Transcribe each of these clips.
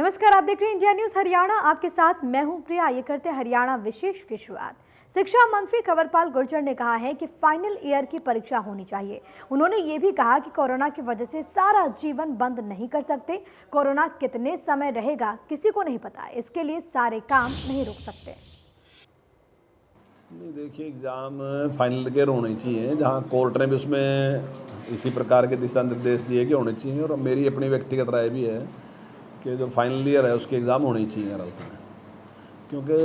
नमस्कार, आप देख रहे हैं इंडिया न्यूज हरियाणा। आपके साथ मैं हूं प्रिया। ये करते हैं हरियाणा विशेष की शुरुआत। शिक्षा मंत्री कंवरपाल गुर्जर ने कहा है कि फाइनल ईयर की परीक्षा होनी चाहिए। उन्होंने ये भी कहा कि कोरोना की वजह से सारा जीवन बंद नहीं कर सकते। कोरोना कितने समय रहेगा किसी को नहीं पता, इसके लिए सारे काम नहीं रोक सकते। नहीं, देखिए, एग्ज़ाम फाइनल ईयर होने चाहिए, जहाँ कोर्ट ने भी उसमें इसी प्रकार के दिशा निर्देश दिए कि होने चाहिए। और मेरी अपनी व्यक्तिगत राय भी है कि जो फाइनल ईयर है उसके एग्ज़ाम होने ही चाहिए हर हालत में, क्योंकि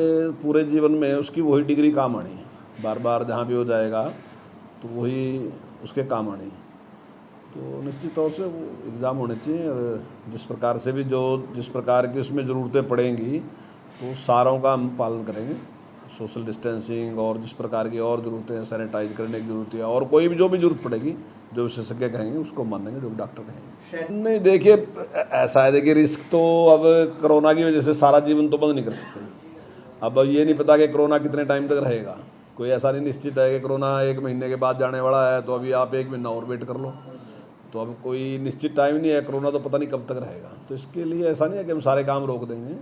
पूरे जीवन में उसकी वही डिग्री काम आनी है। बार बार जहाँ भी हो जाएगा तो वही उसके काम आनी है। तो निश्चित तौर से वो एग्ज़ाम होने चाहिए। और जिस प्रकार से भी जिस प्रकार की उसमें ज़रूरतें पड़ेंगी तो सारों का हम पालन करेंगे। सोशल डिस्टेंसिंग और जिस प्रकार की और ज़रूरतें हैं, सैनिटाइज करने की ज़रूरत है, और कोई भी जो भी ज़रूरत पड़ेगी, जो विशेषज्ञ कहेंगे उसको मानेंगे, जो डॉक्टर कहेंगे। नहीं, देखिए, ऐसा है, देखिए, रिस्क तो अब कोरोना की वजह से सारा जीवन तो बंद नहीं कर सकते। अब ये नहीं पता कि कोरोना कितने टाइम तक रहेगा। कोई ऐसा नहीं निश्चित है कि कोरोना 1 महीने के बाद जाने वाला है, तो अभी आप 1 महीना और वेट कर लो। तो अब कोई निश्चित टाइम नहीं है, कोरोना तो पता नहीं कब तक रहेगा। तो इसके लिए ऐसा नहीं है कि हम सारे काम रोक देंगे।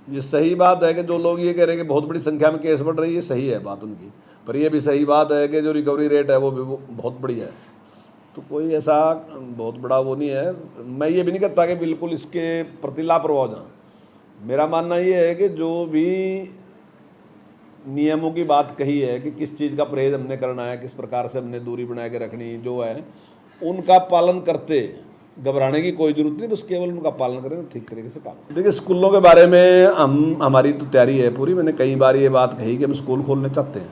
ये सही बात है कि जो लोग ये कह रहे हैं कि बहुत बड़ी संख्या में केस बढ़ रही है, सही है बात उनकी, पर ये भी सही बात है कि जो रिकवरी रेट है वो भी बहुत बढ़िया है। तो कोई ऐसा बहुत बड़ा वो नहीं है। मैं ये भी नहीं कहता कि बिल्कुल इसके प्रति लापरवाह हो जाए। मेरा मानना ये है कि जो भी नियमों की बात कही है कि किस चीज़ का परहेज हमने करना है, किस प्रकार से हमने दूरी बना के रखनी जो है, उनका पालन करते घबराने की कोई जरूरत नहीं। बस केवल उनका पालन करें, ठीक तरीके से काम करें। देखिए, स्कूलों के बारे में हमारी तो तैयारी है पूरी। मैंने कई बार ये बात कही कि हम स्कूल खोलने चाहते हैं,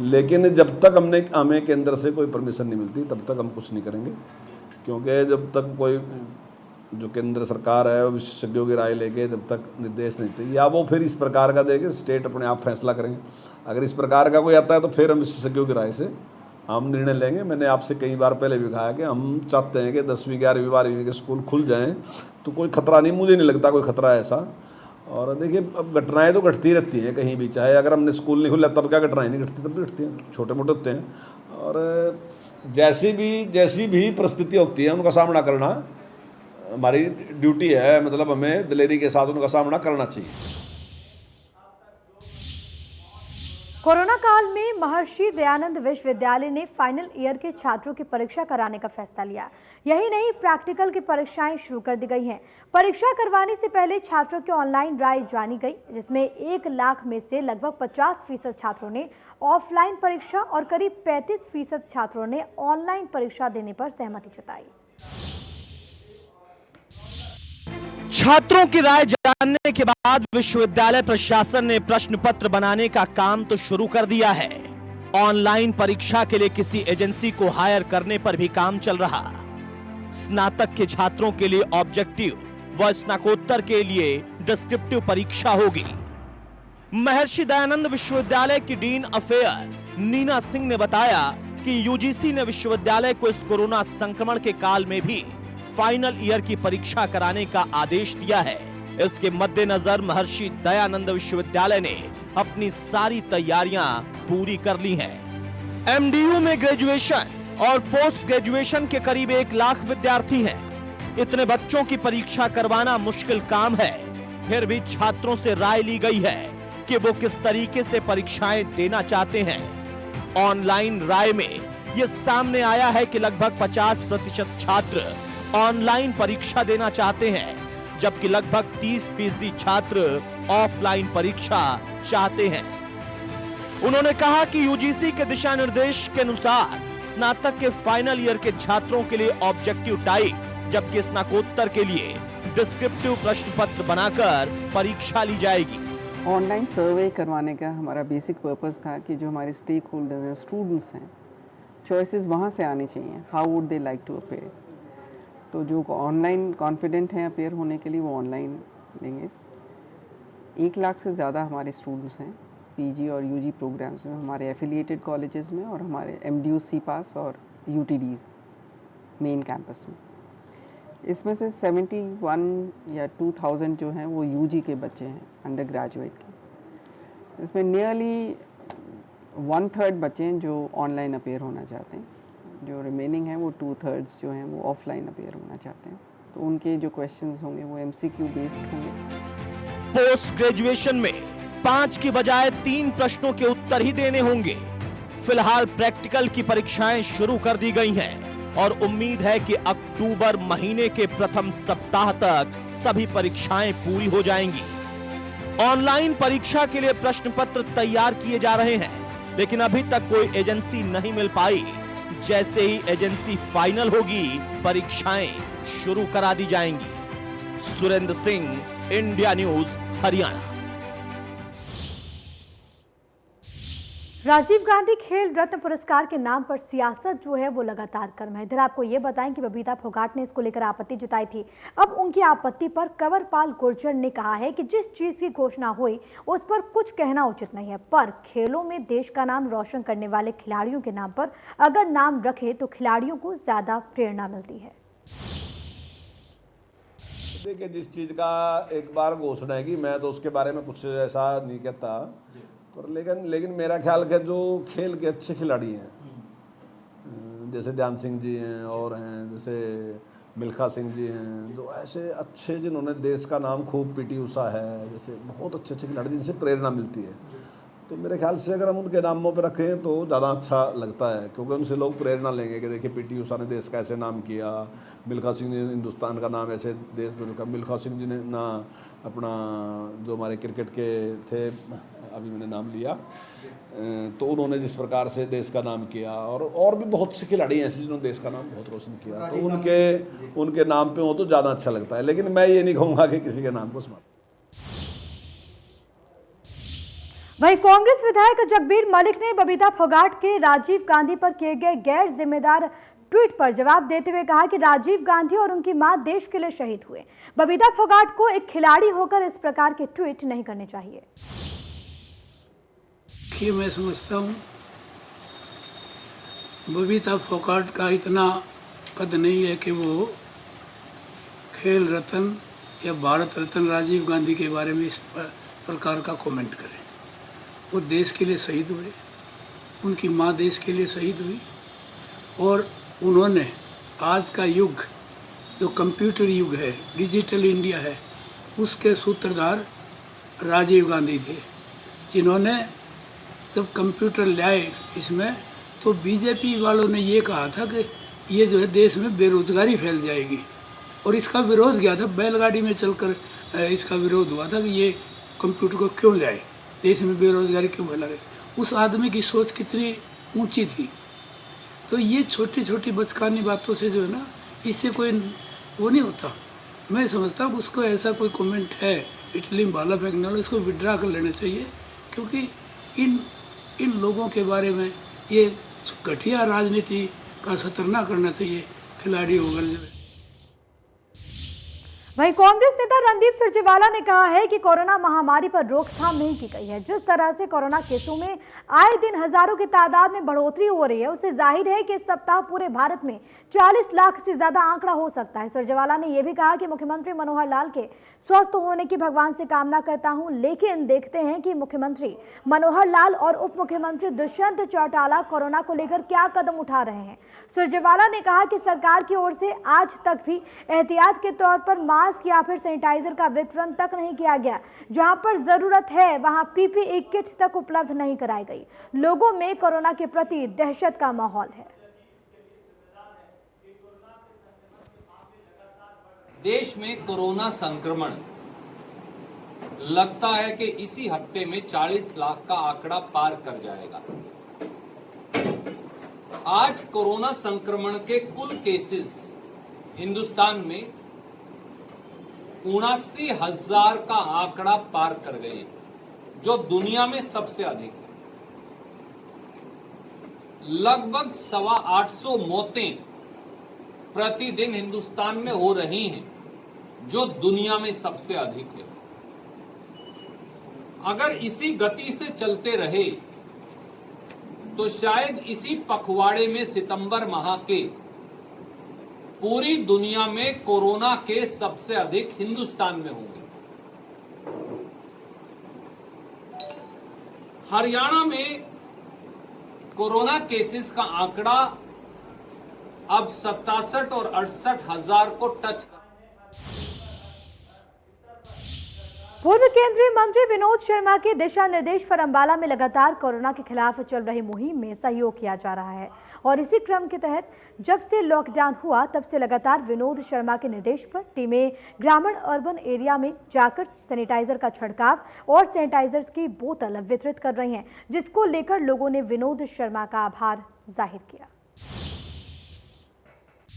लेकिन जब तक हमें केंद्र से कोई परमिशन नहीं मिलती तब तक हम कुछ नहीं करेंगे। क्योंकि जब तक कोई जो केंद्र सरकार है वो विशेषज्ञों की राय लेके जब तक निर्देश नहीं देती, या वो फिर इस प्रकार का देके स्टेट अपने आप फैसला करेंगे। अगर इस प्रकार का कोई आता है तो फिर हम विशेषज्ञों की राय से हम निर्णय लेंगे। मैंने आपसे कई बार पहले भी कहा कि हम चाहते हैं कि 10वीं 11वीं 12वीं के स्कूल खुल जाएं, तो कोई खतरा नहीं, मुझे नहीं लगता कोई खतरा है ऐसा। और देखिए, अब घटनाएं तो घटती रहती हैं कहीं भी, चाहे अगर हमने स्कूल नहीं खुला तब क्या घटनाएं नहीं घटती, तब भी घटती हैं, छोटे मोटे होते हैं। और जैसी भी परिस्थिति होती है उनका सामना करना हमारी ड्यूटी है। मतलब हमें दिलेरी के साथ उनका सामना करना चाहिए। कोरोना काल में महर्षि दयानंद विश्वविद्यालय ने फाइनल ईयर के छात्रों की परीक्षा कराने का फैसला लिया। यही नहीं, प्रैक्टिकल की परीक्षाएं शुरू कर दी गई हैं। परीक्षा करवाने से पहले छात्रों की ऑनलाइन राय जानी गई, जिसमें 1 लाख में से लगभग 50% छात्रों ने ऑफलाइन परीक्षा और करीब 35% छात्रों ने ऑनलाइन परीक्षा देने पर सहमति जताई। छात्रों की राय जानने के बाद विश्वविद्यालय प्रशासन ने प्रश्न पत्र बनाने का काम तो शुरू कर दिया है। ऑनलाइन परीक्षा के लिए किसी एजेंसी को हायर करने पर भी काम चल रहा। स्नातक के छात्रों के लिए ऑब्जेक्टिव व स्नाकोत्तर के लिए डिस्क्रिप्टिव परीक्षा होगी। महर्षि दयानंद विश्वविद्यालय की डीन अफेयर नीना सिंह ने बताया कि यूजीसी ने विश्वविद्यालय को इस कोरोना संक्रमण के काल में भी फाइनल ईयर की परीक्षा कराने का आदेश दिया है। इसके मद्देनजर महर्षि दयानंद विश्वविद्यालय ने अपनी सारी तैयारियां पूरी कर ली हैं। एमडीयू में ग्रेजुएशन और पोस्ट ग्रेजुएशन के करीब 1 लाख विद्यार्थी हैं। इतने बच्चों की परीक्षा करवाना मुश्किल काम है, फिर भी छात्रों से राय ली गई है कि वो किस तरीके से परीक्षाएं देना चाहते हैं। ऑनलाइन राय में यह सामने आया है कि लगभग 50% छात्र ऑनलाइन परीक्षा देना चाहते हैं, जबकि लगभग 30% छात्र ऑफलाइन परीक्षा चाहते हैं। उन्होंने कहा कि यूजीसी के दिशा निर्देश के अनुसार स्नातक के फाइनल ईयर के छात्रों के लिए ऑब्जेक्टिव टाइप, जबकि स्नाकोत्तर के लिए डिस्क्रिप्टिव प्रश्न पत्र बनाकर परीक्षा ली जाएगी। ऑनलाइन सर्वे करवाने का हमारा बेसिक पर्पस था कि जो हमारे स्टेक होल्डर्स हैं, स्टूडेंट्स हैं, चॉइसेस वहाँ से आनी चाहिए। How would they like to appear. तो जो ऑनलाइन कॉन्फिडेंट हैं अपेयर होने के लिए वो ऑनलाइन देंगे। 1 लाख से ज़्यादा हमारे स्टूडेंट्स हैं पीजी और यूजी प्रोग्राम्स में, हमारे एफिलिएटेड कॉलेजेस में और हमारे एमडीयू, सीपास और यूटीडीज़ मेन कैंपस में। इसमें से 71 या 2000 जो हैं वो यूजी के बच्चे हैं, अंडर ग्रेजुएट के। इसमें नियरली 1/3 बच्चे हैं जो ऑनलाइन अपेयर होना चाहते हैं। जो रिमेनिंग है वो 2/3 जो हैं वो ऑफलाइन अपेयर होना चाहते हैं। तो उनके जो क्वेश्चंस होंगे वो MCQ बेस्ड होंगे। पोस्ट ग्रेजुएशन में 5 की बजाय 3 प्रश्नों के उत्तर ही देने होंगे। फिलहाल प्रैक्टिकल की परीक्षाएं शुरू कर दी गई हैं और उम्मीद है कि अक्टूबर महीने के प्रथम सप्ताह तक सभी परीक्षाएं पूरी हो जाएंगी। ऑनलाइन परीक्षा के लिए प्रश्न पत्र तैयार किए जा रहे हैं, लेकिन अभी तक कोई एजेंसी नहीं मिल पाई। जैसे ही एजेंसी फाइनल होगी, परीक्षाएं शुरू करा दी जाएंगी। Surendra Singh, India news, Haryana. राजीव गांधी खेल रत्न पुरस्कार के नाम पर सियासत जो है वो लगातार गर्म है। इधर आपको ये बताएं कि बबीता फोगाट ने इसको लेकर आपत्ति जताई थी। अब उनकी आपत्ति पर कंवरपाल गुर्जर ने कहा है कि जिस चीज की घोषणा हुई उस पर कुछ कहना उचित नहीं है, पर खेलों में देश का नाम रोशन करने वाले खिलाड़ियों के नाम पर अगर नाम रखे तो खिलाड़ियों को ज्यादा प्रेरणा मिलती है। देखिए, जिस चीज़ का एक बार घोषणा है कि मैं तो उसके बारे में कुछ ऐसा नहीं कहता, पर लेकिन मेरा ख्याल है जो खेल के अच्छे खिलाड़ी हैं, जैसे ध्यान सिंह जी हैं और हैं, जैसे मिल्खा सिंह जी हैं, जो ऐसे अच्छे जिन्होंने देश का नाम खूब, PT उषा है, जैसे बहुत अच्छे अच्छे खिलाड़ी जिनसे प्रेरणा मिलती है, तो मेरे ख्याल से अगर हम उनके नामों पर रखें तो ज़्यादा अच्छा लगता है, क्योंकि उनसे लोग प्रेरणा लेंगे कि देखिए PT उषा ने देश का ऐसे नाम किया, मिल्खा सिंह ने हिंदुस्तान का नाम ऐसे देश में रखा, मिल्खा सिंह जी ने ना अपना जो हमारे क्रिकेट के थे, अभी मैंने नाम लिया, तो उन्होंने जिस प्रकार से देश का नाम किया, और भी बहुत से खिलाड़ी हैं ऐसे जिन्होंने देश का नाम बहुत रोशन किया, तो उनके नाम पे हो तो ज़्यादा अच्छा लगता है। लेकिन मैं ये नहीं कहूँगा कि किसी के नाम को समाप्त। वहीं कांग्रेस विधायक जगबीर मलिक ने बबीता फोगाट के राजीव गांधी पर किए गए गैर जिम्मेदार ट्वीट पर जवाब देते हुए कहा कि राजीव गांधी और उनकी मां देश के लिए शहीद हुए। बबीता फोगाट को एक खिलाड़ी होकर इस प्रकार के ट्वीट नहीं करने चाहिए। कि मैं समझता हूँ बबीता फोगाट का इतना कद नहीं है कि वो खेल रत्न या भारत रत्न राजीव गांधी के बारे में इस प्रकार का कमेंट करें। वो देश के लिए शहीद हुए, उनकी माँ देश के लिए शहीद हुई, और उन्होंने आज का युग जो कंप्यूटर युग है, डिजिटल इंडिया है, उसके सूत्रधार राजीव गांधी थे, जिन्होंने जब कंप्यूटर लाए इसमें, तो बीजेपी वालों ने ये कहा था कि ये जो है देश में बेरोजगारी फैल जाएगी, और इसका विरोध किया था। बैलगाड़ी में चलकर इसका विरोध हुआ था कि ये कंप्यूटर को क्यों लाए, देश में बेरोजगारी क्यों फैला रहे। उस आदमी की सोच कितनी ऊंची थी। तो ये छोटी छोटी बचकानी बातों से जो है ना, इससे कोई वो नहीं होता। मैं समझता हूँ उसको ऐसा कोई कमेंट है इटली में भाला फेंकने वाला, इसको विड्रा कर लेना चाहिए, क्योंकि इन लोगों के बारे में ये घटिया राजनीति का सतर ना करना चाहिए खिलाड़ी वगैरह। वहीं कांग्रेस नेता रणदीप सुरजेवाला ने कहा है कि कोरोना महामारी पर रोकथाम नहीं की गई है। जिस तरह से कोरोना केसों में आए दिन हजारों की तादाद में बढ़ोतरी हो रही है, उससे जाहिर है कि इस सप्ताह पूरे भारत में 40 लाख से ज्यादा आंकड़ा हो सकता है। सुरजेवाला ने यह भी कहा कि मुख्यमंत्री मनोहर लाल के स्वस्थ होने की भगवान से कामना करता हूं, लेकिन देखते हैं कि मुख्यमंत्री मनोहर लाल और उप मुख्यमंत्री दुष्यंत चौटाला कोरोना को लेकर क्या कदम उठा रहे हैं। सुरजेवाला ने कहा कि सरकार की ओर से आज तक भी एहतियात के तौर पर मास्क या फिर सैनिटाइजर का वितरण तक नहीं किया गया। जहां पर जरूरत है वहां PPE किट तक उपलब्ध नहीं कराई गई। लोगों में कोरोना के प्रति दहशत का माहौल है। देश में कोरोना संक्रमण लगता है कि इसी हफ्ते में 40 लाख का आंकड़ा पार कर जाएगा। आज कोरोना संक्रमण के कुल केसेस हिंदुस्तान में 79,000 का आंकड़ा पार कर गए हैं, जो दुनिया में सबसे अधिक है। लगभग 825 मौतें प्रतिदिन हिंदुस्तान में हो रही हैं, जो दुनिया में सबसे अधिक है। अगर इसी गति से चलते रहे तो शायद इसी पखवाड़े में सितंबर माह के पूरी दुनिया में कोरोना केस सबसे अधिक हिंदुस्तान में होंगे। हरियाणा में कोरोना केसेस का आंकड़ा अब 67 और 68 हजार को टच कर पूर्व केंद्रीय मंत्री विनोद शर्मा के दिशा निर्देश पर अंबाला में लगातार कोरोना के खिलाफ चल रही मुहिम में सहयोग किया जा रहा है और इसी क्रम के तहत जब से लॉकडाउन हुआ तब से लगातार विनोद शर्मा के निर्देश पर टीमें ग्रामीण अर्बन एरिया में जाकर सैनिटाइजर का छिड़काव और सैनिटाइजर्स की बोतल वितरित कर रही हैं, जिसको लेकर लोगों ने विनोद शर्मा का आभार जाहिर किया।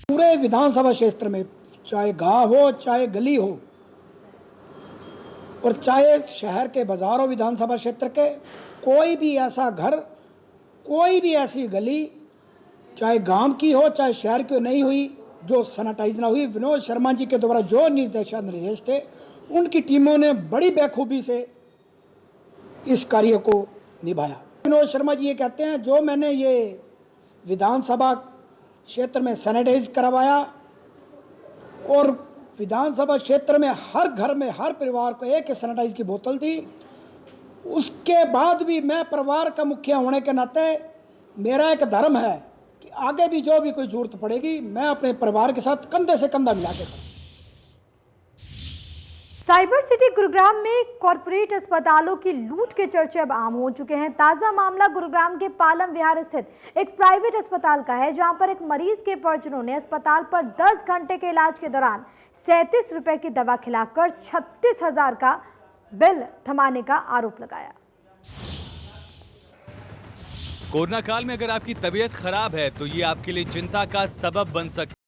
पूरे विधानसभा क्षेत्र में चाहे गांव हो चाहे गली हो और चाहे शहर के बाजारों विधानसभा क्षेत्र के कोई भी ऐसा घर, कोई भी ऐसी गली, चाहे गांव की हो चाहे शहर की नहीं हुई जो सैनिटाइज ना हुई। विनोद शर्मा जी के द्वारा जो निर्देश थे उनकी टीमों ने बड़ी बेखूबी से इस कार्य को निभाया। विनोद शर्मा जी ये कहते हैं, जो मैंने ये विधानसभा क्षेत्र में सैनिटाइज करवाया और विधानसभा क्षेत्र में हर घर में हर परिवार को एक सैनिटाइज की बोतल दी, उसके बाद भी मैं परिवार का मुखिया होने के नाते मेरा एक धर्म है कि आगे भी जो भी कोई जरूरत पड़ेगी मैं अपने परिवार के साथ कंधे से कंधा मिला के। साइबर सिटी गुरुग्राम में कॉरपोरेट अस्पतालों की लूट के चर्चे अब आम हो चुके हैं। ताजा मामला गुरुग्राम के पालम विहार स्थित एक प्राइवेट अस्पताल का है, जहां पर एक मरीज के परिजनों ने अस्पताल पर 10 घंटे के इलाज के दौरान 37 रुपए की दवा खिलाकर 36,000 का बिल थमाने का आरोप लगाया। कोरोना काल में अगर आपकी तबीयत खराब है तो ये आपके लिए चिंता का सबब बन सकता है।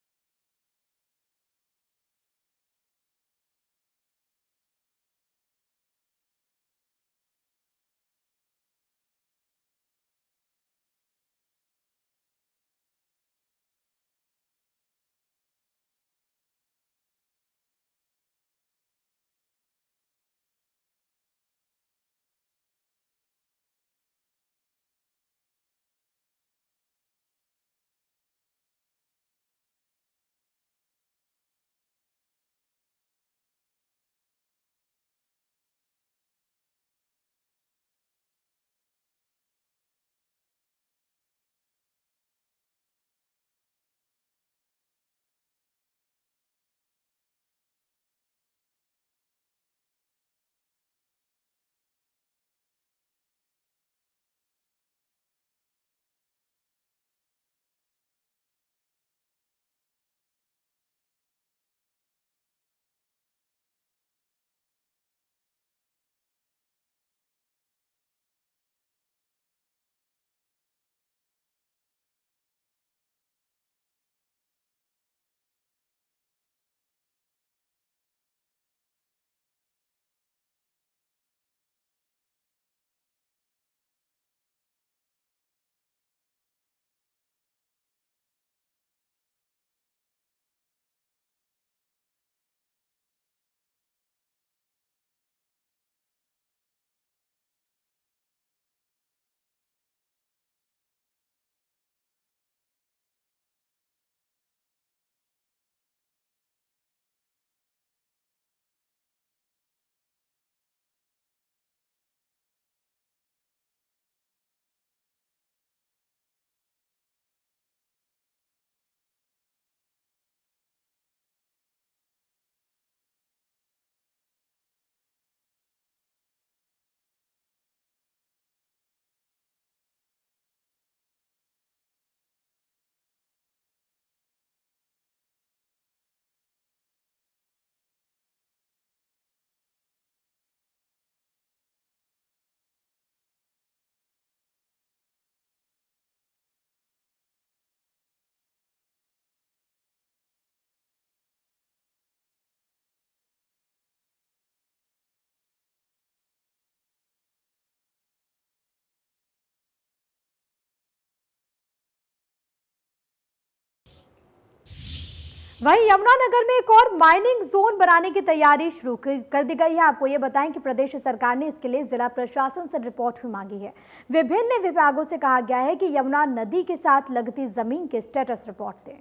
वहीं यमुनानगर में एक और माइनिंग जोन बनाने की तैयारी शुरू कर दी गई है। आपको ये बताएं कि प्रदेश सरकार ने इसके लिए जिला प्रशासन से रिपोर्ट भी मांगी है। विभिन्न विभागों से कहा गया है कि यमुना नदी के साथ लगती जमीन के स्टेटस रिपोर्ट दें।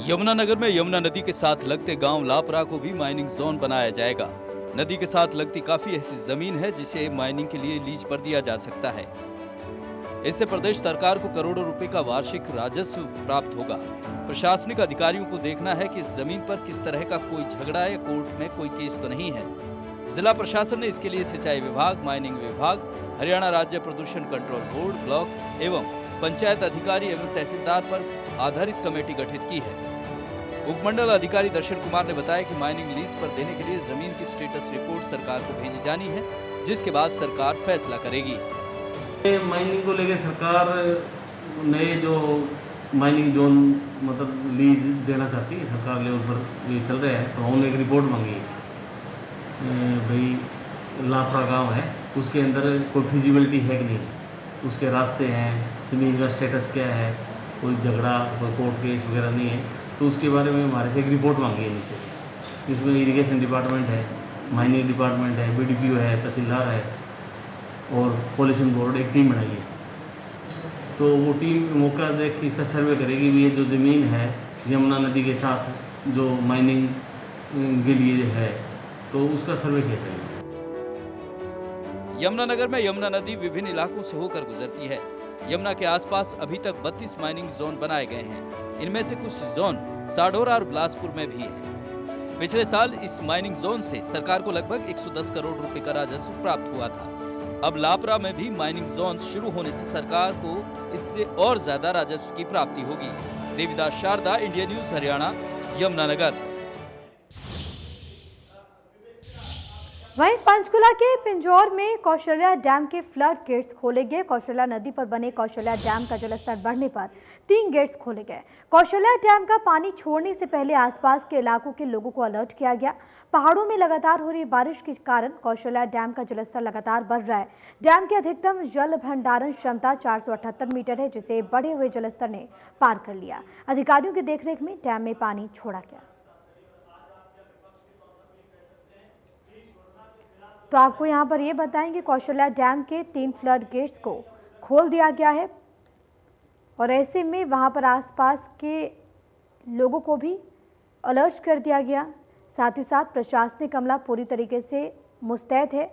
यमुनानगर में यमुना नदी के साथ लगते गांव लापरा को भी माइनिंग जोन बनाया जाएगा। नदी के साथ लगती काफी ऐसी जमीन है जिसे माइनिंग के लिए लीज पर दिया जा सकता है। इससे प्रदेश सरकार को करोड़ों रुपए का वार्षिक राजस्व प्राप्त होगा। प्रशासनिक अधिकारियों को देखना है कि जमीन पर किस तरह का कोई झगड़ा या कोर्ट में कोई केस तो नहीं है। जिला प्रशासन ने इसके लिए सिंचाई विभाग, माइनिंग विभाग, हरियाणा राज्य प्रदूषण कंट्रोल बोर्ड, ब्लॉक एवं पंचायत अधिकारी एवं तहसीलदार पर आधारित कमेटी गठित की है। उपमंडल अधिकारी दर्शन कुमार ने बताया कि माइनिंग लीज पर देने के लिए जमीन की स्टेटस रिपोर्ट सरकार को भेजी जानी है, जिसके बाद सरकार फैसला करेगी। माइनिंग को लेकर सरकार नए जो माइनिंग जोन मतलब लीज देना चाहती है, सरकार लेवल पर ये चल रहा है, तो हमने एक रिपोर्ट मांगी है। भाई लापरा गांव है, उसके अंदर कोई फिजिबिलिटी है कि नहीं, उसके रास्ते हैं, ज़मीन का स्टेटस क्या है, कोई झगड़ा कोई कोर्ट केस वगैरह नहीं है, तो उसके बारे में हमारे से एक रिपोर्ट मांगी है नीचे। इसमें इरिगेशन डिपार्टमेंट है, माइनिंग डिपार्टमेंट है, BDPO है, तहसीलदार है और पॉल्यूशन बोर्ड एक टीम बनाई है। तो वो टीम मौका देख इसका सर्वे करेगी भी ये जो ज़मीन है यमुना नदी के साथ जो माइनिंग के लिए है, तो उसका सर्वे किया जाएगा। यमुनानगर में यमुना नदी विभिन्न इलाकों से होकर गुजरती है। यमुना के आसपास अभी तक 32 माइनिंग जोन बनाए गए हैं। इनमें से कुछ जोन साडोरा और बिलासपुर में भी है। पिछले साल इस माइनिंग जोन से सरकार को लगभग 110 करोड़ रुपए का राजस्व प्राप्त हुआ था। अब लापरा में भी माइनिंग जोन शुरू होने से सरकार को इससे और ज्यादा राजस्व की प्राप्ति होगी। Devidas Sharda, India news, Haryana, Yamunanagar. वहीं पंचकुला के पिंजौर में कौशल्या डैम के फ्लड गेट्स खोले गए। कौशल्या नदी पर बने कौशल्या डैम का जलस्तर बढ़ने पर 3 गेट्स खोले गए। कौशल्या डैम का पानी छोड़ने से पहले आसपास के इलाकों के लोगों को अलर्ट किया गया। पहाड़ों में लगातार हो रही बारिश के कारण कौशल्या डैम का जलस्तर लगातार बढ़ रहा है। डैम की अधिकतम जल भंडारण क्षमता 478 मीटर है, जिसे बढ़े हुए जलस्तर ने पार कर लिया। अधिकारियों की देखरेख में डैम में पानी छोड़ा गया। तो आपको यहाँ पर ये बताएं कि कौशल्या डैम के 3 फ्लड गेट्स को खोल दिया गया है और ऐसे में वहाँ पर आसपास के लोगों को भी अलर्ट कर दिया गया। साथ ही साथ प्रशासनिक अमला पूरी तरीके से मुस्तैद है।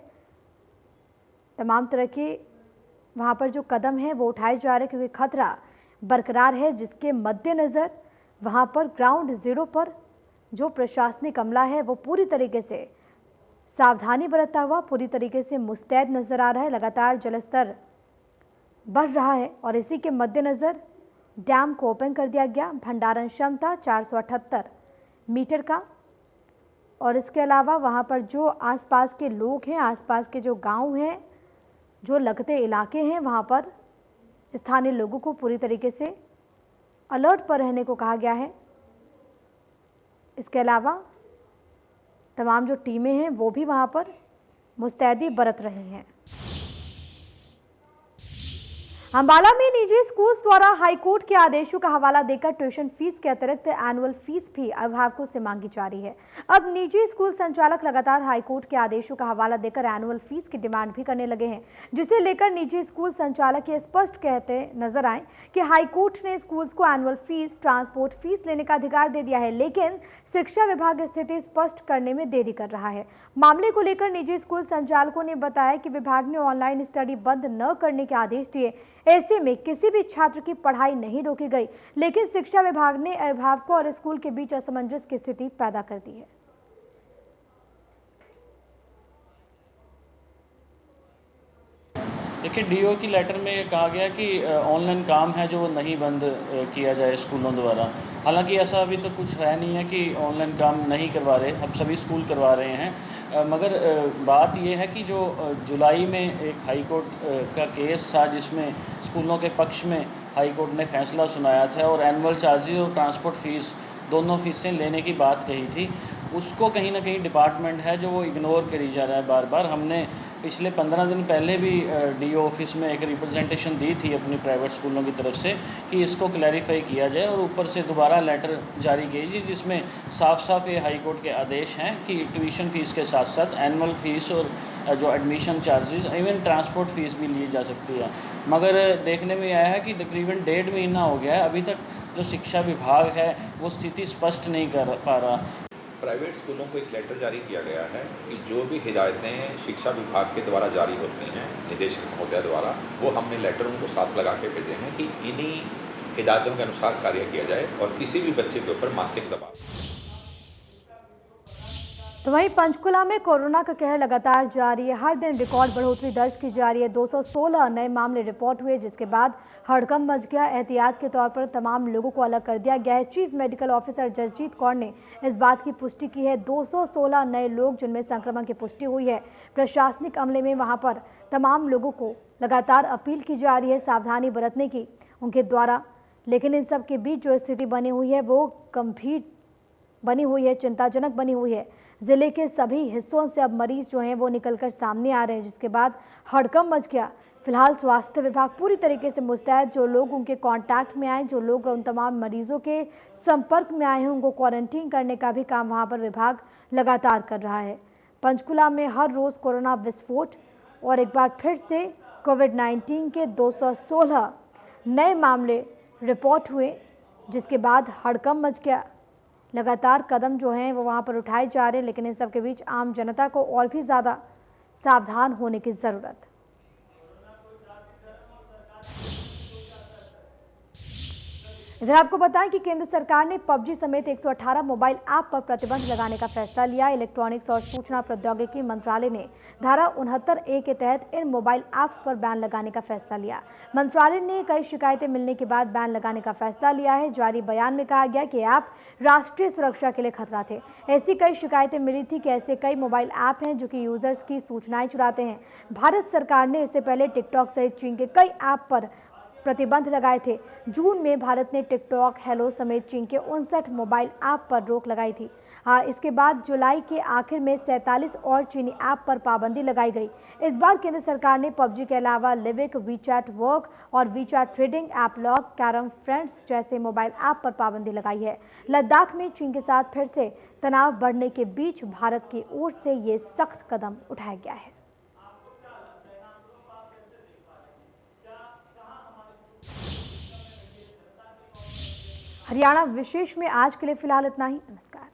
तमाम तरह के वहाँ पर जो कदम हैं वो उठाए जा रहे हैं, क्योंकि खतरा बरकरार है, जिसके मद्देनज़र वहाँ पर ग्राउंड ज़ीरो पर जो प्रशासनिक अमला है वो पूरी तरीके से सावधानी बरतता हुआ पूरी तरीके से मुस्तैद नजर आ रहा है। लगातार जलस्तर बढ़ रहा है और इसी के मद्देनज़र डैम को ओपन कर दिया गया। भंडारण क्षमता 478 मीटर का, और इसके अलावा वहाँ पर जो आसपास के लोग हैं, आसपास के जो गांव हैं, जो लगते इलाके हैं, वहाँ पर स्थानीय लोगों को पूरी तरीके से अलर्ट पर रहने को कहा गया है। इसके अलावा तमाम जो टीमें हैं वो भी वहाँ पर मुस्तैदी बरत रही हैं। अंबाला में निजी स्कूल्स द्वारा हाईकोर्ट के आदेशों का हवाला देकर ट्यूशन फीस के अतिरिक्त एनुअल फीस भी अभिभावकों से मांगी जा रही है। अब निजी स्कूल संचालक लगातार हाईकोर्ट के आदेशों का हवाला देकर एनुअल फीस की डिमांड भी करने लगे हैं, जिसे लेकर निजी स्कूल संचालक ये स्पष्ट कहते नजर आए कि हाईकोर्ट ने स्कूल्स को एनुअल फीस, ट्रांसपोर्ट फीस लेने का अधिकार दे दिया है, लेकिन शिक्षा विभाग स्थिति स्पष्ट करने में देरी कर रहा है। मामले को लेकर निजी स्कूल संचालकों ने बताया कि विभाग ने ऑनलाइन स्टडी बंद न करने के आदेश दिए। ऐसे में किसी भी छात्र की पढ़ाई नहीं रोकी गई, लेकिन शिक्षा विभाग ने अभिभावकों और स्कूल के बीच असमंजस की स्थिति पैदा कर दी है। देखिए, डीओ की लेटर में कहा गया कि ऑनलाइन काम है जो नहीं बंद किया जाए स्कूलों द्वारा। हालांकि ऐसा अभी तो कुछ है नहीं है कि ऑनलाइन काम नहीं करवा रहे, अब सभी स्कूल करवा रहे हैं। मगर बात यह है कि जो जुलाई में एक हाई कोर्ट का केस था जिसमें स्कूलों के पक्ष में हाई कोर्ट ने फैसला सुनाया था और एनुअल चार्जेस और ट्रांसपोर्ट फीस दोनों फीसें लेने की बात कही थी, उसको कहीं ना कहीं डिपार्टमेंट है जो वो इग्नोर करी जा रहा है बार बार। हमने पिछले 15 दिन पहले भी डीओ ऑफिस में एक रिप्रेजेंटेशन दी थी अपनी प्राइवेट स्कूलों की तरफ से कि इसको क्लैरिफाई किया जाए, और ऊपर से दोबारा लेटर जारी कीजिए जिसमें साफ साफ ये हाई कोर्ट के आदेश हैं कि ट्यूशन फ़ीस के साथ साथ एनुअल फ़ीस और जो admission charges, even transport fees भी ली जा सकती है। मगर देखने में आया है कि तकरीबन 1.5 महीना हो गया है, अभी तक जो शिक्षा विभाग है वो स्थिति स्पष्ट नहीं कर पा रहा। प्राइवेट स्कूलों को एक लेटर जारी किया गया है कि जो भी हिदायतें शिक्षा विभाग के द्वारा जारी होती हैं निदेशक महोदय द्वारा, वो हमने लेटर उनको साथ लगा के भेजे हैं कि इन्हीं हिदायतों के अनुसार कार्य किया जाए और किसी भी बच्चे के ऊपर मानसिक दबाव। तो वहीं पंचकुला में कोरोना का कहर लगातार जारी है। हर दिन रिकॉर्ड बढ़ोतरी दर्ज की जा रही है। 216 नए मामले रिपोर्ट हुए, जिसके बाद हड़कंप मच गया। एहतियात के तौर पर तमाम लोगों को अलग कर दिया गया है। Chief medical officer Jasjit Kaur ने इस बात की पुष्टि की है। 216 नए लोग जिनमें संक्रमण की पुष्टि हुई है। प्रशासनिक अमले में वहां पर तमाम लोगों को लगातार अपील की जा रही है सावधानी बरतने की उनके द्वारा। लेकिन इन सब के बीच जो स्थिति बनी हुई है वो गंभीर बनी हुई है, चिंताजनक बनी हुई है। जिले के सभी हिस्सों से अब मरीज जो हैं वो निकलकर सामने आ रहे हैं, जिसके बाद हड़कंप मच गया। फिलहाल स्वास्थ्य विभाग पूरी तरीके से मुस्तैद। जो लोग उनके कांटेक्ट में आए, जो लोग उन तमाम मरीजों के संपर्क में आए हैं, उनको क्वारंटीन करने का भी काम वहां पर विभाग लगातार कर रहा है। पंचकुला में हर रोज कोरोना विस्फोट और एक बार फिर से कोविड-19 के 216 नए मामले रिपोर्ट हुए, जिसके बाद हड़कंप मच गया। लगातार कदम जो हैं वो वहाँ पर उठाए जा रहे हैं, लेकिन इन सब के बीच आम जनता को और भी ज़्यादा सावधान होने की ज़रूरत। इधर आपको बताएं कि केंद्र सरकार ने पबजी समेत 118 मोबाइल ऐप पर प्रतिबंध लगाने का फैसला लिया। इलेक्ट्रॉनिक्स और सूचना प्रौद्योगिकी मंत्रालय ने धारा 69A के तहत इन मोबाइल ऐप्स पर बैन लगाने का फैसला लिया। मंत्रालय ने कई शिकायतें मिलने के बाद बैन लगाने का फैसला लिया है। जारी बयान में कहा गया कि ऐप राष्ट्रीय सुरक्षा के लिए खतरा थे। ऐसी कई शिकायतें मिली थी कि ऐसे कई मोबाइल ऐप हैं जो कि यूजर्स की सूचनाएं चुराते हैं। भारत सरकार ने इससे पहले टिकटॉक सहित चीन के कई ऐप पर प्रतिबंध लगाए थे। जून में भारत ने टिकटॉक, हेलो समेत चीन के 59 मोबाइल ऐप पर रोक लगाई थी। इसके बाद जुलाई के आखिर में 47 और चीनी ऐप पर पाबंदी लगाई गई। इस बार केंद्र सरकार ने पबजी के अलावा लिविक, वीचैट वर्क और WeChat trading, app log, carrom friends जैसे मोबाइल ऐप पर पाबंदी लगाई है। लद्दाख में चीन के साथ फिर से तनाव बढ़ने के बीच भारत की ओर से ये सख्त कदम उठाया गया है। हरियाणा विशेष में आज के लिए फिलहाल इतना ही। नमस्कार।